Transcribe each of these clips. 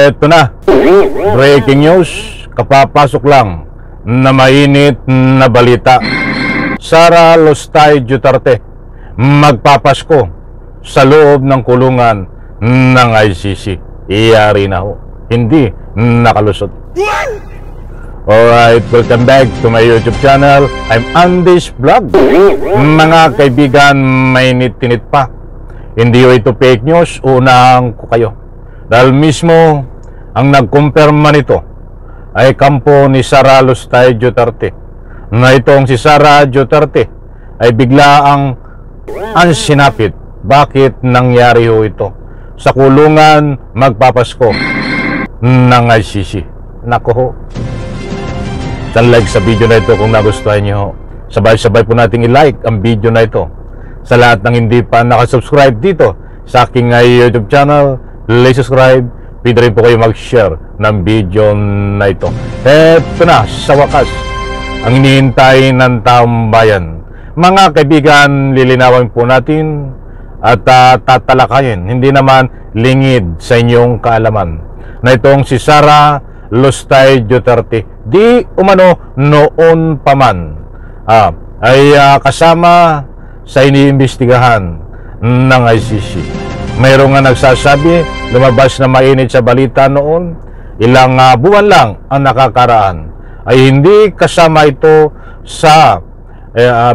Eto na, breaking news, kapapasok lang na mainit na balita. Sara Lustay Duterte magpapasko sa loob ng kulungan ng ICC. Iyari na ho, hindi nakalusot. Alright, welcome back to my YouTube channel. I'm Andy's Vlog. Mga kaibigan, mainit-tinit pa. Hindi ho ito fake news, unahan ko kayo. Dahil mismo ang nagkumpirma nito ay kampo ni Sara Lustay Duterte, na itong si Sara Duterte ay bigla ang sinapit. Bakit nangyari ho ito? Sa kulungan magpapasko ng ICC. Nako ho. Isang like sa video na ito kung nagustuhan nyo. Sabay-sabay po nating i-like ang video na ito. Sa lahat ng hindi pa nakasubscribe dito sa aking YouTube channel, please subscribe. Pwede rin po kayo mag-share ng video na ito. Eto na, sa wakas, ang hinihintay ng taong bayan. Mga kaibigan, lilinawan po natin at tatalakayin, hindi naman lingid sa inyong kaalaman, na itong si Sara Lustay Duterte, di umano noon pa man, ay kasama sa iniimbestigahan ng ICC. Mayroong nga nagsasabi, lumabas na mainit sa balita noon, ilang buwan lang ang nakakaraan, ay hindi kasama ito sa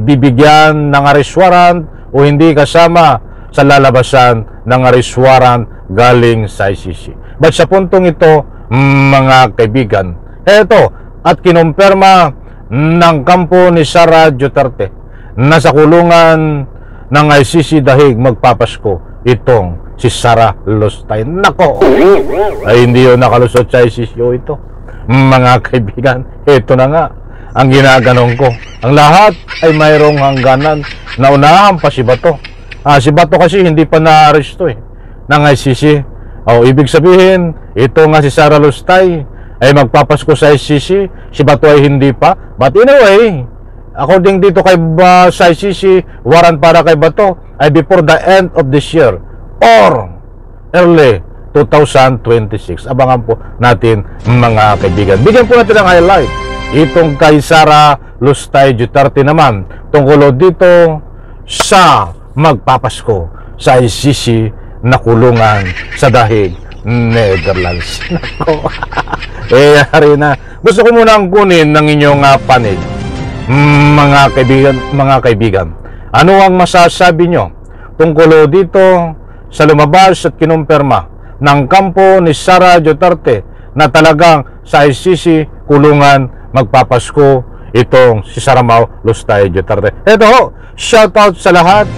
bibigyan ng arrest warrant o hindi kasama sa lalabasan ng arrest warrant galing sa ICC. But sa puntong ito, mga kaibigan, eto at kinumpirma ng kampo ni Sara Duterte na sa kulungan ng ICC dahil magpapasko itong si Sara Lustay. Nako, ay hindi yun nakalusot sa ICC ito. Mga kaibigan, ito na nga ang ginaganong ko. Ang lahat ay mayroong hangganan. Naunahan pa si Bato. Si Bato kasi hindi pa na-aresto ng ICC. Ibig sabihin, ito nga si Sara Lustay ay magpapasko sa ICC, si Bato ay hindi pa. But anyway, according dito kay sa ICC, warrant para kay Bato ay before the end of this year or early 2026. Abangan po natin, mga kaibigan. Bigyan po natin ng highlight itong kay Sara Lustay Duterte naman tungkol dito sa magpapasko sa ICC na kulungan sa dahig Netherlands. Nako. Hari na. Gusto ko munang kunin ng inyong panig, mga kaibigan. Ano ang masasabi nyo tungkol dito sa lumabas at kinumpirma ng kampo ni Sara Duterte na talagang sa ICC kulungan magpapasko itong si Sara Lustay Duterte? Ito ho, shoutout sa lahat,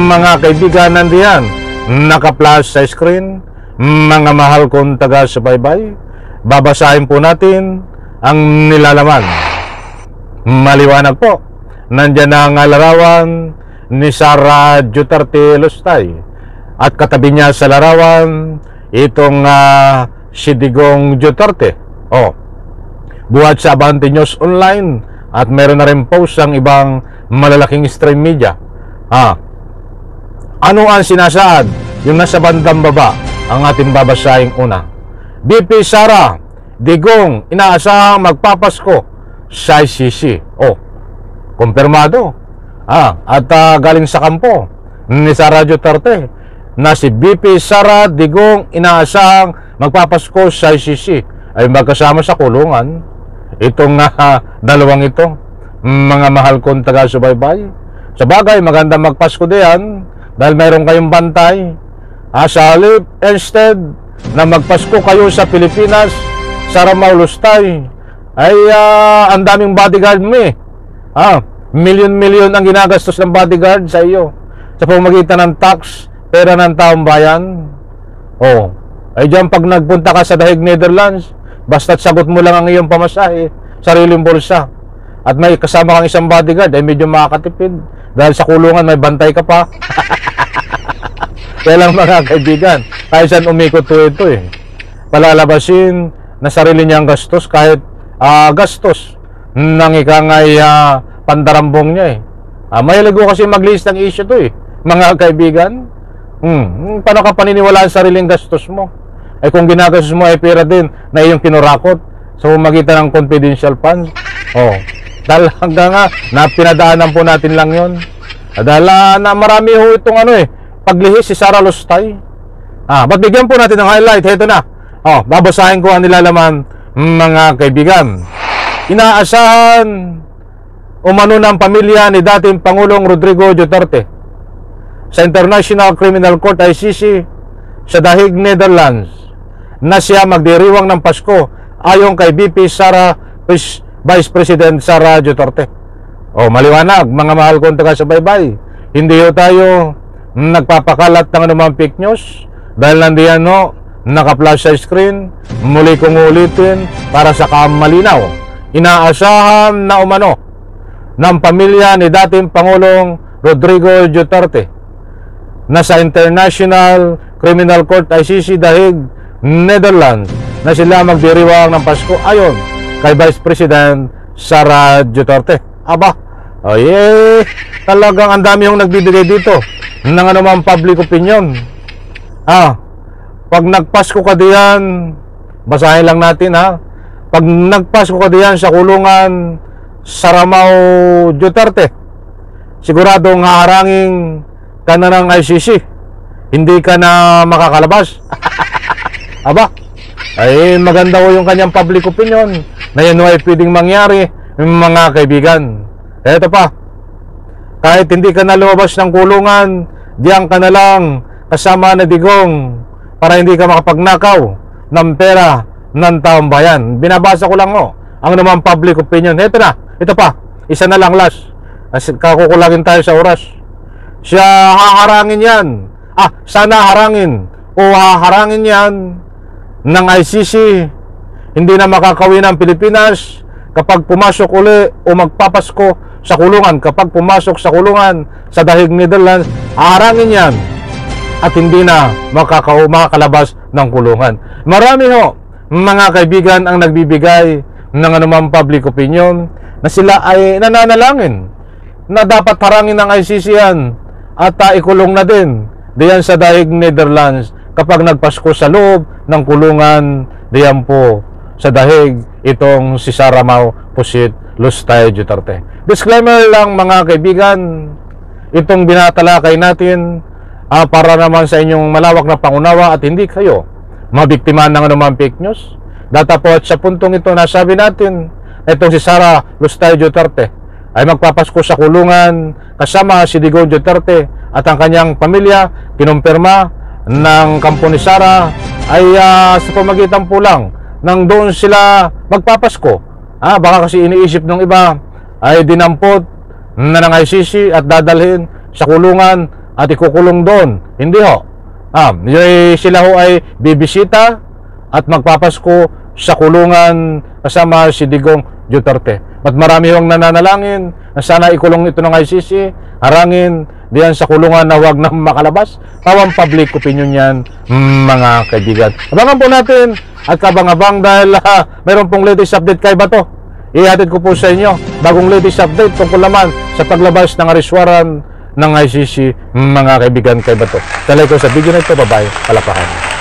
mga kaibigan, nandiyan naka-flash sa screen, mga mahal kong taga-subaybay. Babasahin po natin ang nilalaman. Maliwanag po, nandiyan ang larawan ni Sara Duterte Lustay at katabi niya sa larawan itong si Digong Duterte. Buhat sa Abante News Online at meron na rin post ang ibang malalaking stream media. Ano ang sinasaad? Yung nasa bandang baba, ang ating babasahing una. BP Sara, Digong, inaasahang magpapasko sa ICC. Kumpirmado. At galing sa kampo ni Sara Duterte na si BP Sara, Digong, inaasahang magpapasko sa ICC ay magkasama sa kulungan. Itong dalawang ito, mga mahal kong taga-subaybay. Sa bagay, maganda magpasko diyan dahil mayroon kayong bantay. Sa halip, instead na magpasko kayo sa Pilipinas, Sara Lustay, ay ang daming bodyguard mo Milyon-milyon ang ginagastos ng bodyguard sa iyo sa pamamagitan ng tax, pera ng taong bayan. Ay diyan pag nagpunta ka sa dahig Netherlands, basta't sagot mo lang ang iyong pamasahe, sariling bulsa, at may kasama kang isang bodyguard, ay medyo makakatipid dahil sa kulungan may bantay ka pa. Kaya lang, mga kaibigan, kahit saan umikot ito palalabasin na sarili niyang gastos, kahit gastos ng ikangay pandarambong niya mahilig ko kasi mag-list ng issue mga kaibigan. Paano ka paniniwalaan sariling gastos mo? Ay kung ginagastos mo ay pera din na iyong kinurakot sa magitan ng confidential funds. Dahil hanggang nga na pinadaanan po natin lang yon. Dahil na marami ho itong paglihis si Sara Lustay. Ba't bigyan po natin ng highlight? Ito na. Babasahin ko ang nilalaman, mga kaibigan. Inaasahan umano ng pamilya ni dating Pangulong Rodrigo Duterte sa International Criminal Court ICC sa The Hague, Netherlands na siya magdiriwang ng Pasko ayon kay VP Vice President Sara Duterte. Maliwanag, mga mahal kong taga-subaybay, hindi tayo nagpapakalat ng anumang fake news dahil nandiyan naka-flash sa screen. Muli kong ulitin para sa kamalinaw, inaasahan na umano ng pamilya ni dating Pangulong Rodrigo Duterte na sa International Criminal Court ICC The Hague, Netherlands na sila magdiriwang ng Pasko ayon kay Vice President Sara Duterte. Talagang ang dami yung nagbibigay dito ng anumang public opinion. Pag nagpasko ka diyan, basahin lang natin pag nagpasko ka diyan sa kulungan Saramao Duterte, siguradong haharangin ka na ng ICC, hindi ka na makakalabas. Ay maganda ko yung kanyang public opinion na yan ay pwedeng mangyari, mga kaibigan. Eto pa, kahit hindi ka na lumabas ng kulungan, diyan ka na lang kasama na digong para hindi ka makapagnakaw ng pera ng taong bayan. Binabasa ko lang ang naman public opinion. Ito pa, isa na lang last. Kakukulagin tayo sa oras. Siya haharangin yan. Sana harangin o haharangin yan ng ICC. Hindi na makakawin ng Pilipinas kapag pumasok uli o magpapasko sa kulungan. Kapag pumasok sa kulungan sa The Hague, Netherlands, haharangin yan at hindi na makakalabas ng kulungan. Marami mga kaibigan ang nagbibigay ng anumang public opinion na sila ay nananalangin na dapat harangin ng ICC yan at ikulong na din diyan sa The Hague, Netherlands kapag nagpasko sa loob ng kulungan diyan po sa The Hague itong si Saramao Pusit Lustay Duterte. Disclaimer lang, mga kaibigan, itong binatalakay natin para naman sa inyong malawak na pangunawa at hindi kayo mabiktima ng anumang fake news. Datapot sa puntong ito nasabi natin, itong si Sara Lustay Duterte ay magpapasko sa kulungan kasama si Digong Duterte at ang kanyang pamilya. Kinumpirma ng kampo ni Sara ay sa pamagitan po lang nang doon sila magpapasko. Baka kasi iniisip ng iba ay dinampot na ng ICC at dadalhin sa kulungan at ikukulong doon. Hindi sila ay bibisita at magpapasko sa kulungan kasama si Digong Duterte. At marami yung nananalangin na sana ikulong ito ng ICC, harangin diyan sa kulungan na huwag na makalabas. Tawang public opinion yan, mga kaibigan. Abangan po natin at kabang-abang dahil mayroon pong latest update kay Bato. Ihatid ko po sa inyo bagong latest update tungkol naman sa paglabas ng arrest warrant ng ICC, mga kaibigan kay Bato. Talay ko sa video na ito, bye-bye, palapakan.